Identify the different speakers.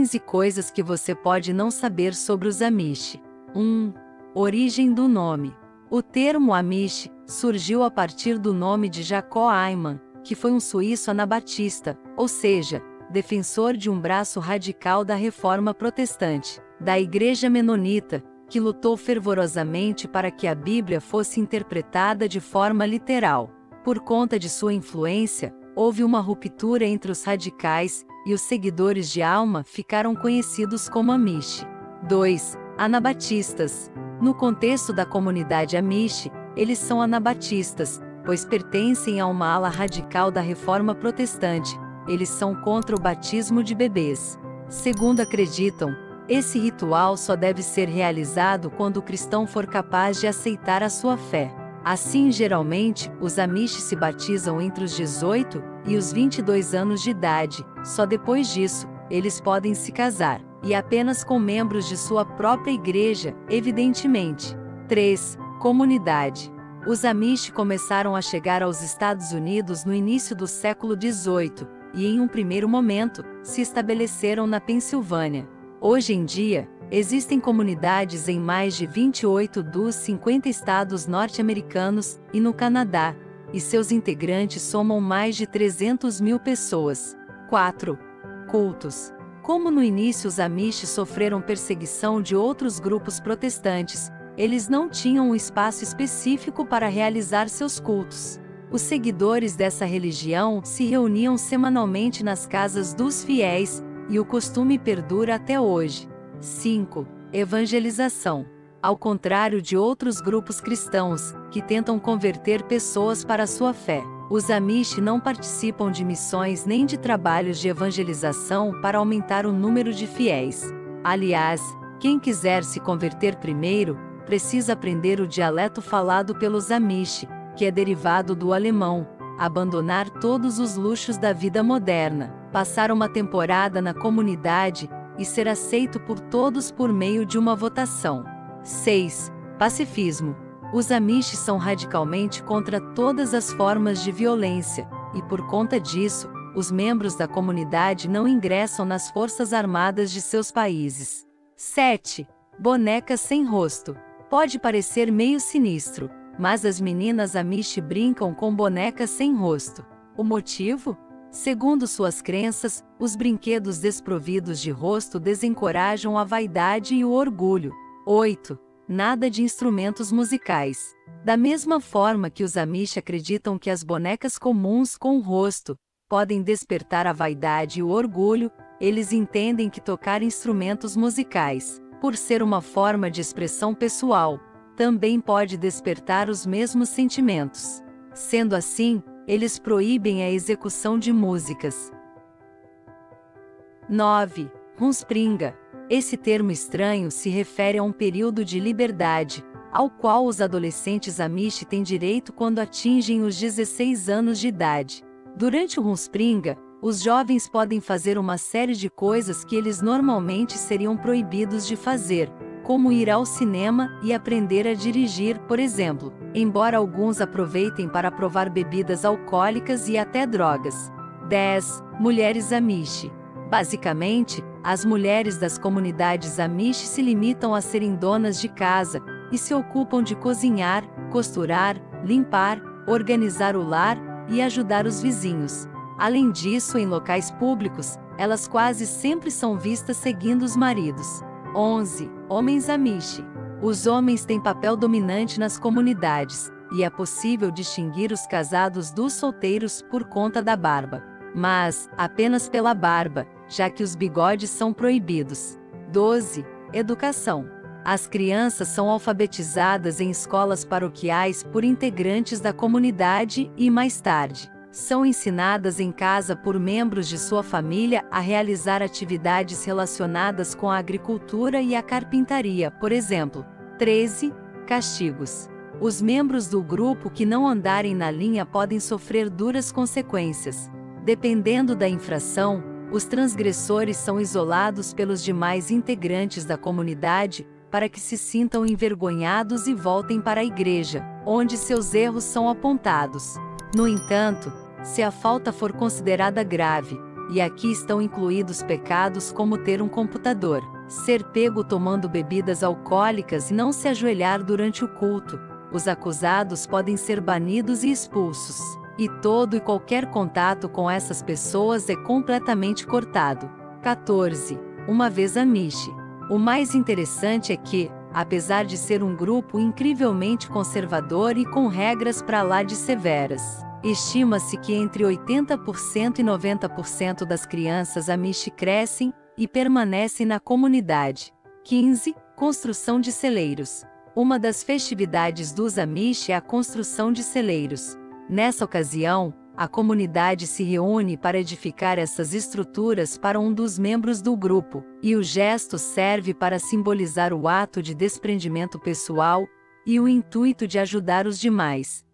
Speaker 1: 15 coisas que você pode não saber sobre os Amish. 1. Origem do nome. O termo Amish surgiu a partir do nome de Jacob Ayman, que foi um suíço anabatista, ou seja, defensor de um braço radical da reforma protestante, da Igreja Menonita, que lutou fervorosamente para que a Bíblia fosse interpretada de forma literal. Por conta de sua influência, houve uma ruptura entre os radicais, e os seguidores de Alma ficaram conhecidos como Amish. 2. Anabatistas. No contexto da comunidade Amish, eles são anabatistas, pois pertencem a uma ala radical da reforma protestante. Eles são contra o batismo de bebês. Segundo acreditam, esse ritual só deve ser realizado quando o cristão for capaz de aceitar a sua fé. Assim, geralmente, os Amish se batizam entre os 18 e os 22 anos de idade. Só depois disso, eles podem se casar, e apenas com membros de sua própria igreja, evidentemente. 3. Comunidade. Os Amish começaram a chegar aos Estados Unidos no início do século XVIII, e em um primeiro momento, se estabeleceram na Pensilvânia. Hoje em dia, existem comunidades em mais de 28 dos 50 estados norte-americanos e no Canadá, e seus integrantes somam mais de 300 mil pessoas. 4. Cultos. Como no início os Amish sofreram perseguição de outros grupos protestantes, eles não tinham um espaço específico para realizar seus cultos. Os seguidores dessa religião se reuniam semanalmente nas casas dos fiéis, e o costume perdura até hoje. 5. Evangelização. Ao contrário de outros grupos cristãos, que tentam converter pessoas para a sua fé, os Amish não participam de missões nem de trabalhos de evangelização para aumentar o número de fiéis. Aliás, quem quiser se converter primeiro, precisa aprender o dialeto falado pelos Amish, que é derivado do alemão, abandonar todos os luxos da vida moderna, passar uma temporada na comunidade e ser aceito por todos por meio de uma votação. 6. Pacifismo. Os Amish são radicalmente contra todas as formas de violência, e por conta disso, os membros da comunidade não ingressam nas forças armadas de seus países. 7. Bonecas sem rosto. Pode parecer meio sinistro, mas as meninas Amish brincam com bonecas sem rosto. O motivo? Segundo suas crenças, os brinquedos desprovidos de rosto desencorajam a vaidade e o orgulho. 8. Nada de instrumentos musicais. Da mesma forma que os Amish acreditam que as bonecas comuns com rosto podem despertar a vaidade e o orgulho, eles entendem que tocar instrumentos musicais, por ser uma forma de expressão pessoal, também pode despertar os mesmos sentimentos. Sendo assim, eles proíbem a execução de músicas. 9. Rumspringa. Esse termo estranho se refere a um período de liberdade, ao qual os adolescentes Amish têm direito quando atingem os 16 anos de idade. Durante o Rumspringa, os jovens podem fazer uma série de coisas que eles normalmente seriam proibidos de fazer, como ir ao cinema e aprender a dirigir, por exemplo, embora alguns aproveitem para provar bebidas alcoólicas e até drogas. 10. Mulheres Amish. Basicamente, as mulheres das comunidades Amish se limitam a serem donas de casa, e se ocupam de cozinhar, costurar, limpar, organizar o lar e ajudar os vizinhos. Além disso, em locais públicos, elas quase sempre são vistas seguindo os maridos. 11. Homens Amish. Os homens têm papel dominante nas comunidades, e é possível distinguir os casados dos solteiros por conta da barba. Mas, apenas pela barba, já que os bigodes são proibidos. 12. Educação. As crianças são alfabetizadas em escolas paroquiais por integrantes da comunidade e, mais tarde, são ensinadas em casa por membros de sua família a realizar atividades relacionadas com a agricultura e a carpintaria, por exemplo. 13. Castigos. Os membros do grupo que não andarem na linha podem sofrer duras consequências. Dependendo da infração, os transgressores são isolados pelos demais integrantes da comunidade para que se sintam envergonhados e voltem para a igreja, onde seus erros são apontados. No entanto, se a falta for considerada grave, e aqui estão incluídos pecados como ter um computador, ser pego tomando bebidas alcoólicas e não se ajoelhar durante o culto. Os acusados podem ser banidos e expulsos, e todo e qualquer contato com essas pessoas é completamente cortado. 14. Uma vez Amish. O mais interessante é que, apesar de ser um grupo incrivelmente conservador e com regras para lá de severas, estima-se que entre 80% e 90% das crianças Amish crescem e permanecem na comunidade. 15. Construção de celeiros. Uma das festividades dos Amish é a construção de celeiros. Nessa ocasião, a comunidade se reúne para edificar essas estruturas para um dos membros do grupo, e o gesto serve para simbolizar o ato de desprendimento pessoal e o intuito de ajudar os demais.